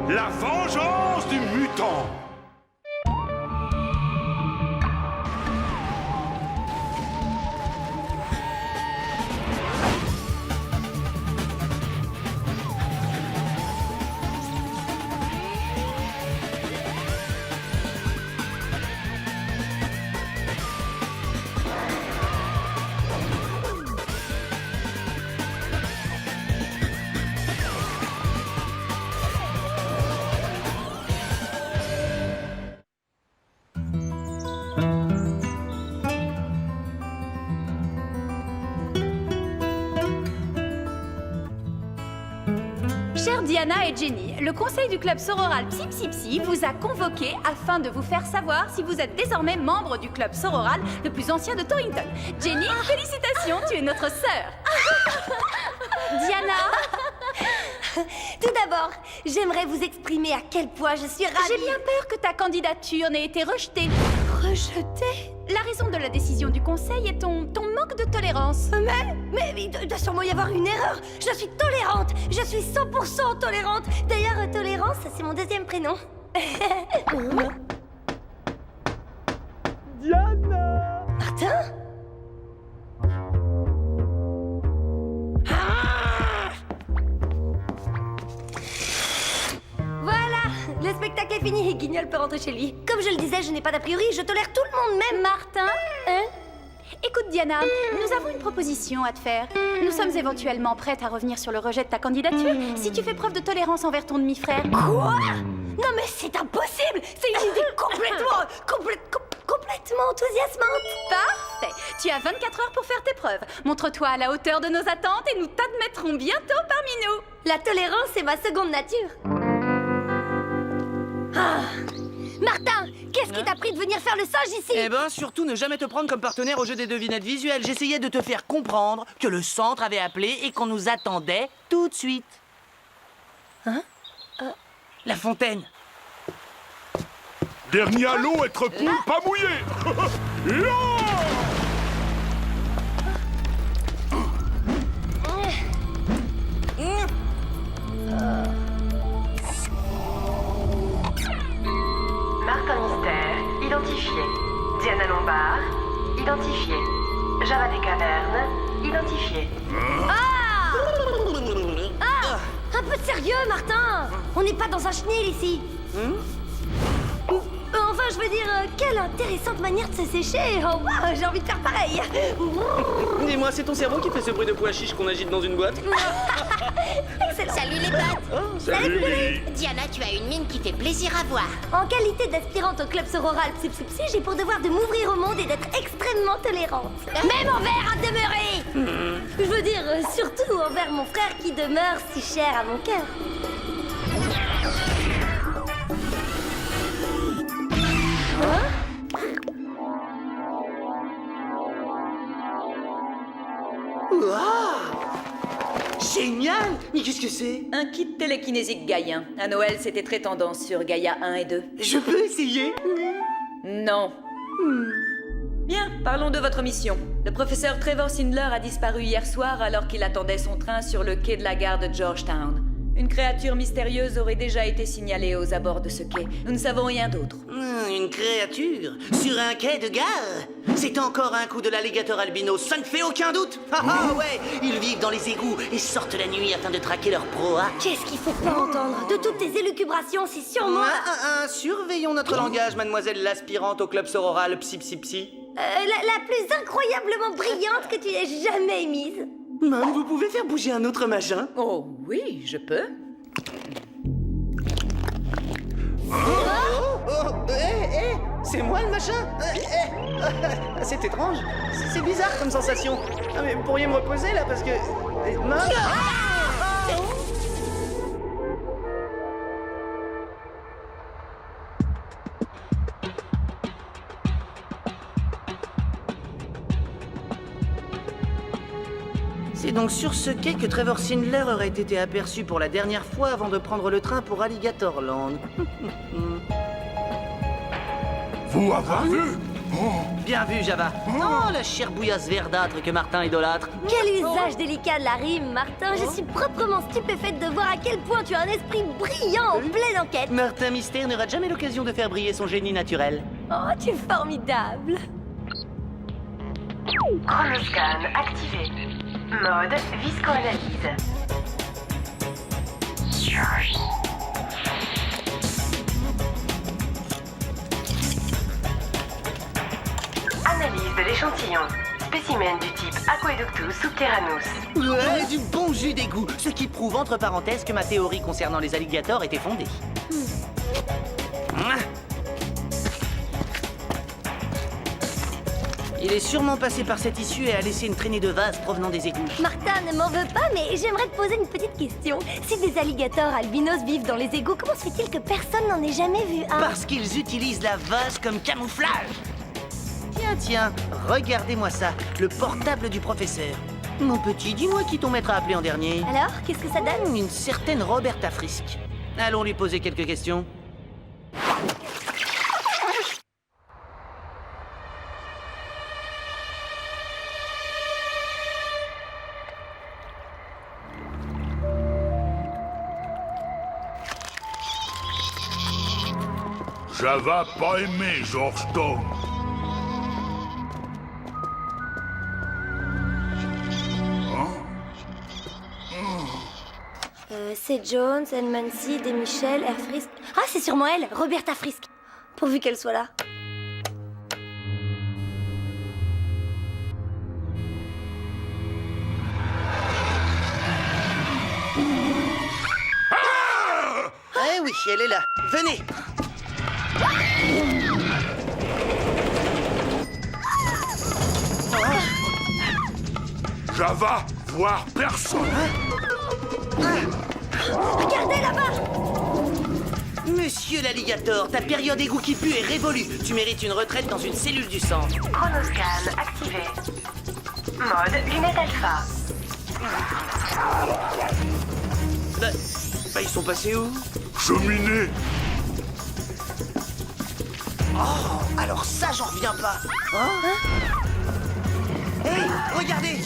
La vengeance du mutant. Chère Diana et Jenny, le conseil du club sororal Psi Psi Psi vous a convoqué afin de vous faire savoir si vous êtes désormais membre du club sororal le plus ancien de Torrington. Jenny, félicitations, tu es notre sœur. Diana, Tout d'abord, j'aimerais vous exprimer à quel point je suis ravie. j'ai bien peur que ta candidature n'ait été rejetée. Rejetée. La raison de la décision du conseil est ton manque de tolérance. Mais il doit sûrement y avoir une erreur. Je suis tolérante. Je suis 100% tolérante. D'ailleurs, Tolérance, c'est mon deuxième prénom. Diana! Martin? Voilà, le spectacle est fini et Guignol peut rentrer chez lui. Comme je le disais, je n'ai pas d'a priori, je tolère tout le monde, même Martin, Hein? écoute Diana, nous avons une proposition à te faire. Nous sommes éventuellement prêtes à revenir sur le rejet de ta candidature si tu fais preuve de tolérance envers ton demi-frère. Quoi? Non mais c'est impossible. C'est une idée complètement enthousiasmante. Parfait. Tu as 24 heures pour faire tes preuves. Montre-toi à la hauteur de nos attentes et nous t'admettrons bientôt parmi nous. La tolérance est ma seconde nature. Ah. Martin, qu'est-ce qui t'a pris de venir faire le singe ici? Eh ben, surtout ne jamais te prendre comme partenaire au jeu des devinettes visuelles. J'essayais de te faire comprendre que le centre avait appelé et qu'on nous attendait tout de suite. Hein? La fontaine. Dernier à l'eau, être poule pas mouillé. Là Martin Mystère, identifié. Diana Lombard, identifié. Java des Cavernes, identifié. Un peu de sérieux, Martin. On n'est pas dans un chenil ici. Enfin, je veux dire, quelle intéressante manière de se sécher. Oh, wow, j'ai envie de faire pareil. Dis-moi, c'est ton cerveau qui fait ce bruit de pois chiche qu'on agite dans une boîte? Excellent. Salut les potes! Oh, Salut Lily. Diana, tu as une mine qui fait plaisir à voir. En qualité d'aspirante au club sororal Psi Psi Psi, j'ai pour devoir de m'ouvrir au monde et d'être extrêmement tolérante. Même envers un demeuré. Je veux dire, surtout envers mon frère qui demeure si cher à mon cœur. Génial! Mais qu'est-ce que c'est? Un kit télékinésique gaïen. À Noël, c'était très tendance sur Gaïa 1 et 2. Je peux essayer? Non. Bien, parlons de votre mission. Le professeur Trevor Sindler a disparu hier soir alors qu'il attendait son train sur le quai de la gare de Georgetown. Une créature mystérieuse aurait déjà été signalée aux abords de ce quai. Nous ne savons rien d'autre. Une créature? Sur un quai de gare? C'est encore un coup de l'alligator albino, ça ne fait aucun doute! Ah ouais! Ils vivent dans les égouts et sortent la nuit afin de traquer leur proie. Qu'est-ce qu'il faut pas entendre? De toutes tes élucubrations, c'est sur moi. Surveillons notre langage, mademoiselle l'aspirante au club sororal Psi Psi Psi. La plus incroyablement brillante que tu aies jamais émise. Mam, vous pouvez faire bouger un autre machin? Oh oui, je peux. C'est moi le machin? C'est étrange. C'est bizarre comme sensation. Ah, mais vous pourriez me reposer là parce que... Mam? C'est donc sur ce quai que Trevor Sindler aurait été aperçu pour la dernière fois avant de prendre le train pour Alligatorland. Vous avez vu? Oh, Bien vu, Java. Oh, la chère bouillasse verdâtre que Martin idolâtre. Quel usage délicat de la rime, Martin. Je suis proprement stupéfaite de voir à quel point tu as un esprit brillant en pleine enquête. Martin Mystère n'aura jamais l'occasion de faire briller son génie naturel. Oh, tu es formidable. Chronoscan activé. Mode viscoanalyse. Analyse de l'échantillon. Spécimen du type Aqueductus subterranus. Ouais, du bon jus d'égout. Ce qui prouve, entre parenthèses, que ma théorie concernant les alligators était fondée. Il est sûrement passé par cette issue et a laissé une traînée de vases provenant des égouts. Martin, ne m'en veux pas, mais j'aimerais te poser une petite question. Si des alligators albinos vivent dans les égouts, comment se fait-il que personne n'en ait jamais vu un? Parce qu'ils utilisent la vase comme camouflage. Tiens, regardez-moi ça, le portable du professeur. Mon petit, dis-moi qui ton maître a appelé en dernier. Alors, qu'est-ce que ça donne? Une certaine Roberta Frisk. Allons lui poser quelques questions. Java pas aimé Georgetown. C'est Jones, Elman Seed et Michel, Air Frisk. Ah, c'est sûrement elle, Roberta Frisk. Pourvu qu'elle soit là. Eh oui, elle est là. Venez. Java, voir personne. Regardez là-bas! Monsieur l'alligator, ta période égout qui pue est révolue. Tu mérites une retraite dans une cellule du sang. Chronoscan activé. Mode lunette alpha. Bah, ils sont passés où? Cheminée. Oh, alors ça, j'en reviens pas. Hey, regardez!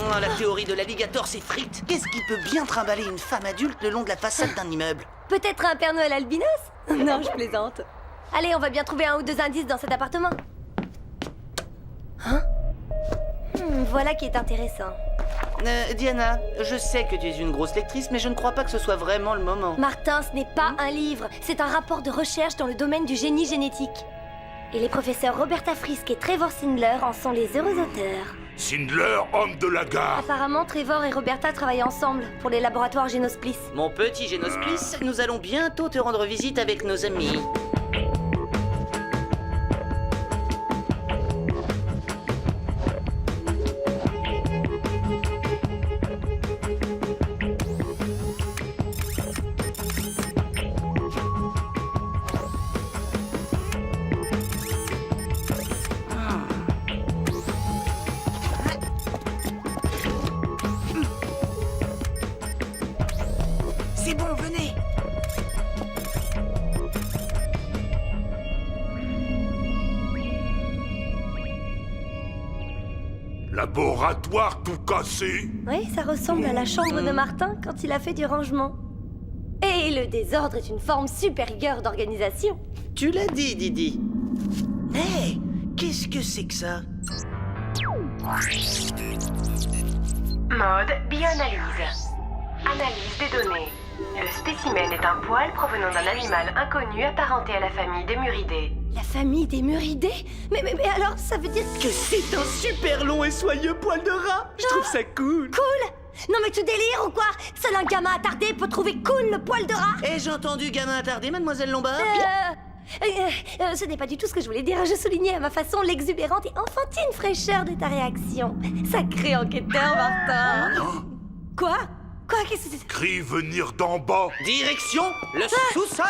Oh, la théorie de l'alligator s'effrite. Qu'est-ce qui peut bien trimballer une femme adulte le long de la façade d'un immeuble? Peut-être un Père Noël albinos? Non, je plaisante. Allez, on va bien trouver un ou deux indices dans cet appartement. Hein? Voilà qui est intéressant. Diana, je sais que tu es une grosse lectrice, mais je ne crois pas que ce soit vraiment le moment. Martin, ce n'est pas un livre, c'est un rapport de recherche dans le domaine du génie génétique. Et les professeurs Roberta Frisk et Trevor Sindler en sont les heureux auteurs. Sindler, homme de la gare. Apparemment, Trevor et Roberta travaillent ensemble pour les laboratoires Génosplis. Mon petit Génosplis, nous allons bientôt te rendre visite avec nos amis. C'est bon, venez. Laboratoire tout cassé. Oui, ça ressemble à la chambre de Martin quand il a fait du rangement. Et le désordre est une forme supérieure d'organisation. Tu l'as dit, Didi. Hé, qu'est-ce que c'est que ça? Mode bioanalyse. Analyse des données. Le spécimen est un poil provenant d'un animal inconnu apparenté à la famille des muridés. La famille des muridés? Mais alors, ça veut dire Que c'est un super long et soyeux poil de rat. Je trouve ça cool. cool? Non mais tu délires ou quoi? Seul un gamin attardé peut trouver cool le poil de rat? Et j'ai entendu gamin attardé, mademoiselle Lombard. Ce n'est pas du tout ce que je voulais dire. Je soulignais à ma façon l'exubérante et enfantine fraîcheur de ta réaction. Sacré enquêteur, Martin. Quoi? Quoi? Qu'est-ce que c'est? Crie venir d'en bas. Direction le sous-sol.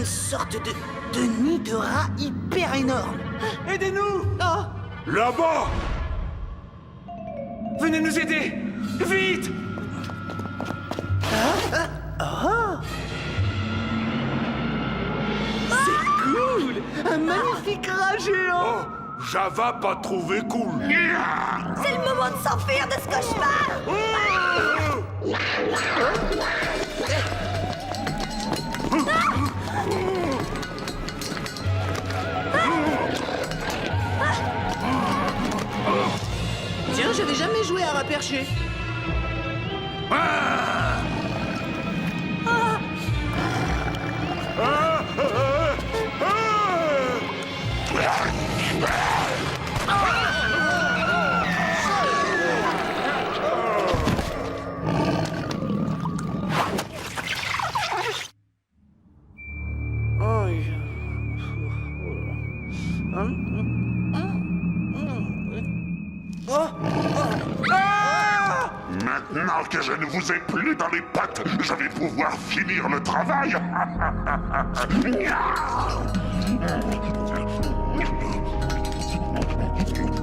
une sorte de nid de rat hyper énorme. Aidez-nous! Oh! Là-bas! Venez nous aider! Vite! C'est cool! Un magnifique rat géant! Oh, Java pas trouvé cool. C'est le moment de s'enfuir de ce cauchemar. Tiens, j'avais jamais joué à rat perché. Maintenant que je ne vous ai plus dans les pattes, je vais pouvoir finir le travail.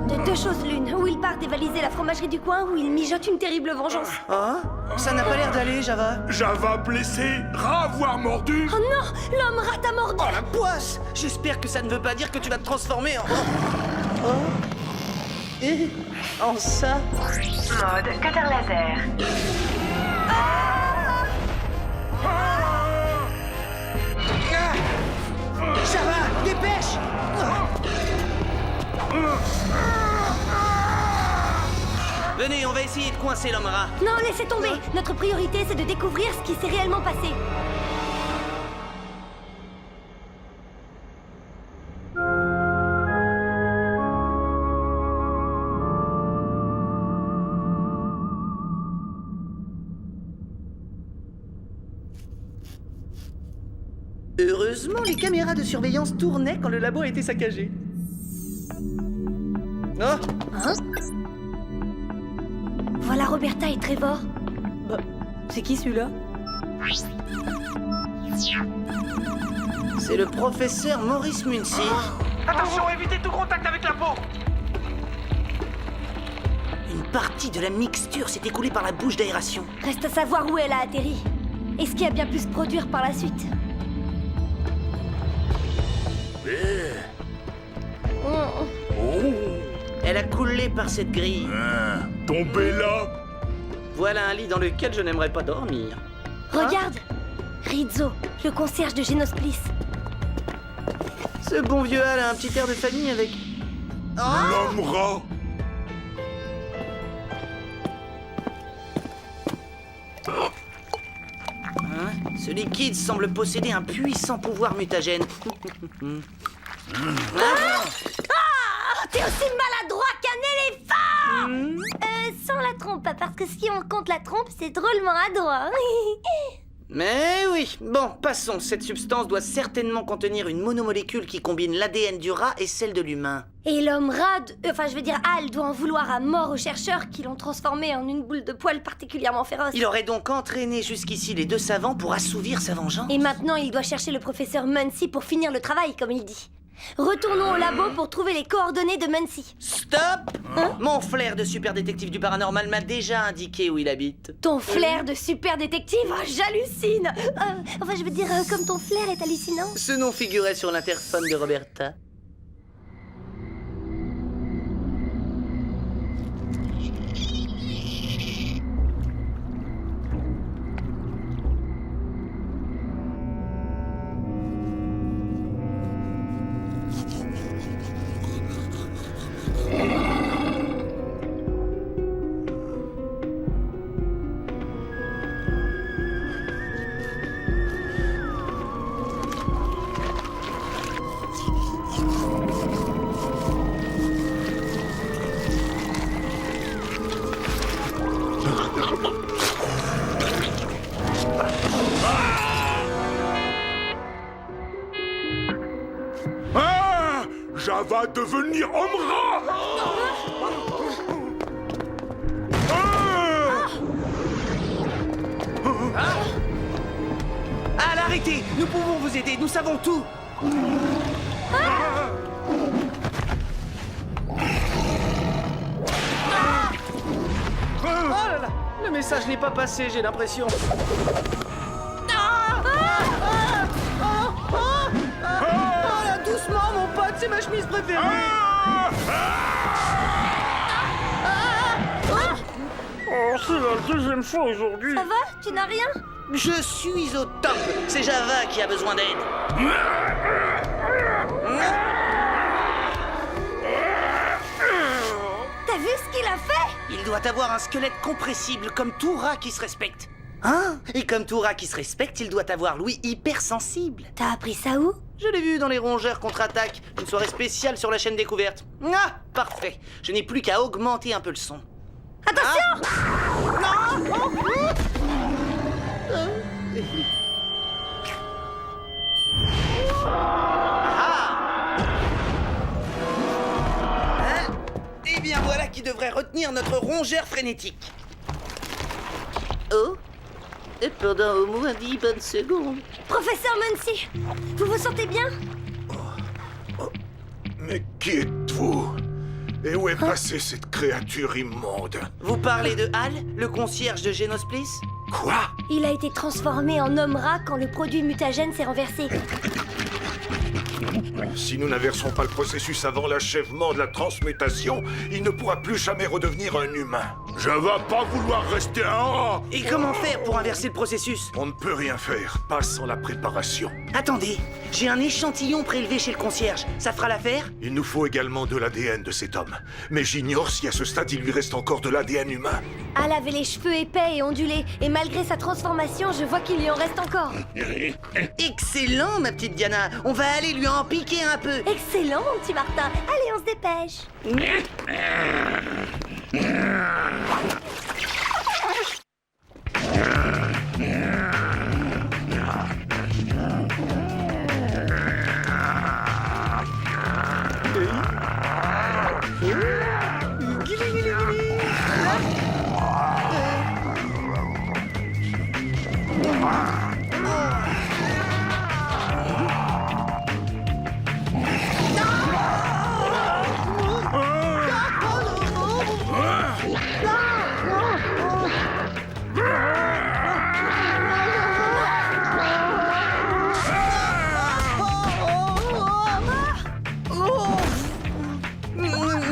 De deux choses l'une, ou il part dévaliser la fromagerie du coin, ou il mijote une terrible vengeance. Oh, ça n'a pas l'air d'aller, Java. Java blessé, rat avoir mordu. Oh non, l'homme rat a mordu. Oh la poisse! J'espère que ça ne veut pas dire que tu vas te transformer en... en ça. Mode cutter laser. Java, dépêche! Venez, on va essayer de coincer l'homme rat. Non, laissez tomber. Notre priorité, c'est de découvrir ce qui s'est réellement passé. Heureusement, les caméras de surveillance tournaient quand le labo a été saccagé. Oh! Hein? Voilà Roberta et Trevor. Bah, c'est qui celui-là? C'est le professeur Maurice Muncy. Attention, évitez tout contact avec la peau! Une partie de la mixture s'est écoulée par la bouche d'aération. Reste à savoir où elle a atterri. Et ce qui a bien pu se produire par la suite. Oh, Elle a coulé par cette grille. tombé là. Voilà un lit dans lequel je n'aimerais pas dormir. Regarde, Rizzo, le concierge de Genosplis. Ce bon vieux Hal a un petit air de famille avec... L'homme rat. Hein? Ce liquide semble posséder un puissant pouvoir mutagène. Ah, t'es aussi maladroit qu'un éléphant. Sans la trompe, parce que si on compte la trompe, c'est drôlement adroit. Mais oui, bon, passons. Cette substance doit certainement contenir une monomolécule qui combine l'ADN du rat et celle de l'humain. Et l'homme rat, Hal, doit en vouloir à mort aux chercheurs qui l'ont transformé en une boule de poils particulièrement féroce. Il aurait donc entraîné jusqu'ici les deux savants pour assouvir sa vengeance. Et maintenant, il doit chercher le professeur Muncy pour finir le travail, comme il dit. Retournons au labo pour trouver les coordonnées de Muncy. Stop! Mon flair de super détective du paranormal m'a déjà indiqué où il habite. Ton flair de super détective, j'hallucine. Comme ton flair est hallucinant. Ce nom figurait sur l'interphone de Roberta. Java devenir homme rat. À la Arrêtez! Nous pouvons vous aider, nous savons tout! Oh là là! Le message n'est pas passé, j'ai l'impression. Oh là, doucement, mon pote, c'est ma chemise préférée! Oh, c'est la deuxième fois aujourd'hui. Ça va? Tu n'as rien? Je suis au top! C'est Java qui a besoin d'aide. T'as vu ce qu'il a fait? Il doit avoir un squelette compressible comme tout rat qui se respecte. Hein? Et comme tout rat qui se respecte, il doit avoir l'ouïe hypersensible. T'as appris ça où? Je l'ai vu dans les rongeurs contre-attaque, une soirée spéciale sur la chaîne Découverte. Ah, parfait. Je n'ai plus qu'à augmenter un peu le son. Attention! Eh bien voilà qui devrait retenir notre rongeur frénétique. Oh? Et pendant au moins 10 bonnes secondes. Professeur Muncy, vous vous sentez bien? Mais qui êtes-vous? Et où est passée cette créature immonde? Vous parlez de Hal, le concierge de Génosplis? Quoi? Il a été transformé en homme-rat quand le produit mutagène s'est renversé. Si nous n'inversons pas le processus avant l'achèvement de la transmutation, il ne pourra plus jamais redevenir un humain. Je vais pas vouloir rester un rat. Et comment faire pour inverser le processus? On ne peut rien faire, pas sans la préparation. Attendez, j'ai un échantillon prélevé chez le concierge. Ça fera l'affaire? Il nous faut également de l'ADN de cet homme. Mais j'ignore si à ce stade il lui reste encore de l'ADN humain. Al avait les cheveux épais et ondulés, et malgré sa transformation, je vois qu'il lui en reste encore. Excellent, ma petite Diana. On va aller lui en piquer un peu. Excellent, mon petit Martin. Allez, on se dépêche.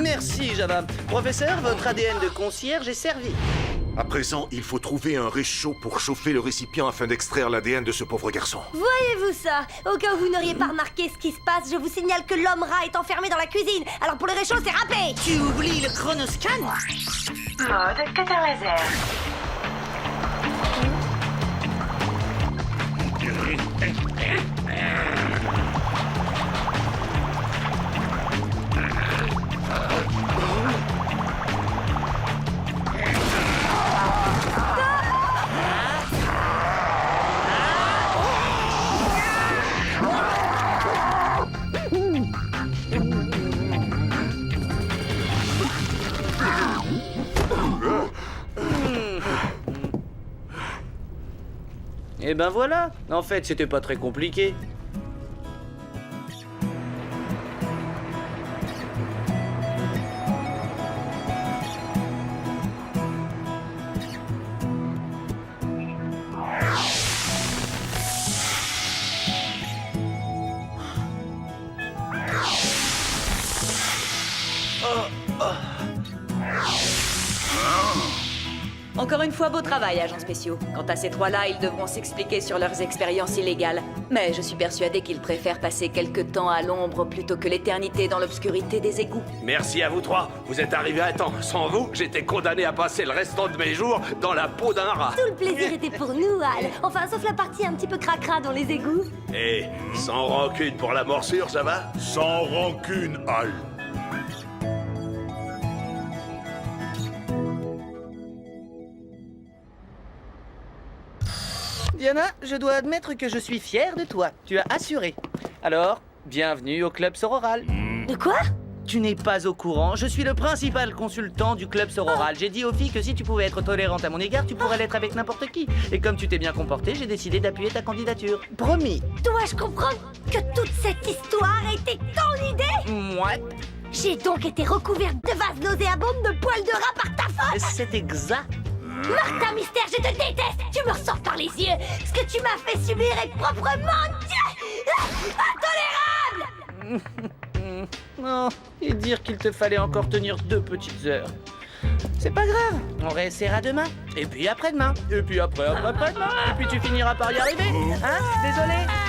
Merci, Java. Professeur, votre ADN de concierge est servi. À présent, il faut trouver un réchaud pour chauffer le récipient afin d'extraire l'ADN de ce pauvre garçon. Voyez-vous ça? Au cas où vous n'auriez pas remarqué ce qui se passe, je vous signale que l'homme-rat est enfermé dans la cuisine. Alors pour le réchaud, c'est râpé. Tu oublies le chronoscan? Mode cutter laser. Et ben voilà. En fait, c'était pas très compliqué. Encore une fois, beau travail, agents spéciaux. Quant à ces trois-là, ils devront s'expliquer sur leurs expériences illégales. Mais je suis persuadée qu'ils préfèrent passer quelque temps à l'ombre plutôt que l'éternité dans l'obscurité des égouts. Merci à vous trois, vous êtes arrivés à temps. Sans vous, j'étais condamné à passer le restant de mes jours dans la peau d'un rat. Tout le plaisir était pour nous, Al. Enfin, sauf la partie un petit peu cracra dans les égouts. Et sans rancune pour la morsure, ça va? Sans rancune, Hal. Diana, je dois admettre que je suis fier de toi. Tu as assuré. Alors, bienvenue au club sororal. De quoi? Tu n'es pas au courant, je suis le principal consultant du club sororal. J'ai dit aux filles que si tu pouvais être tolérante à mon égard, tu pourrais l'être avec n'importe qui. Et comme tu t'es bien comporté, j'ai décidé d'appuyer ta candidature. Promis. Dois-je comprendre que toute cette histoire était ton idée? Moi, J'ai donc été recouverte de vases nauséabondes de poils de rat par ta faute. c'est exact. Martha Mystère, je te déteste. Tu me ressors par les yeux. Ce que tu m'as fait subir est proprement intolérable. Oh, et dire qu'il te fallait encore tenir 2 petites heures. C'est pas grave, on réessayera demain. Et puis après-demain. Et puis après-demain. Et puis tu finiras par y arriver. Hein? Désolé.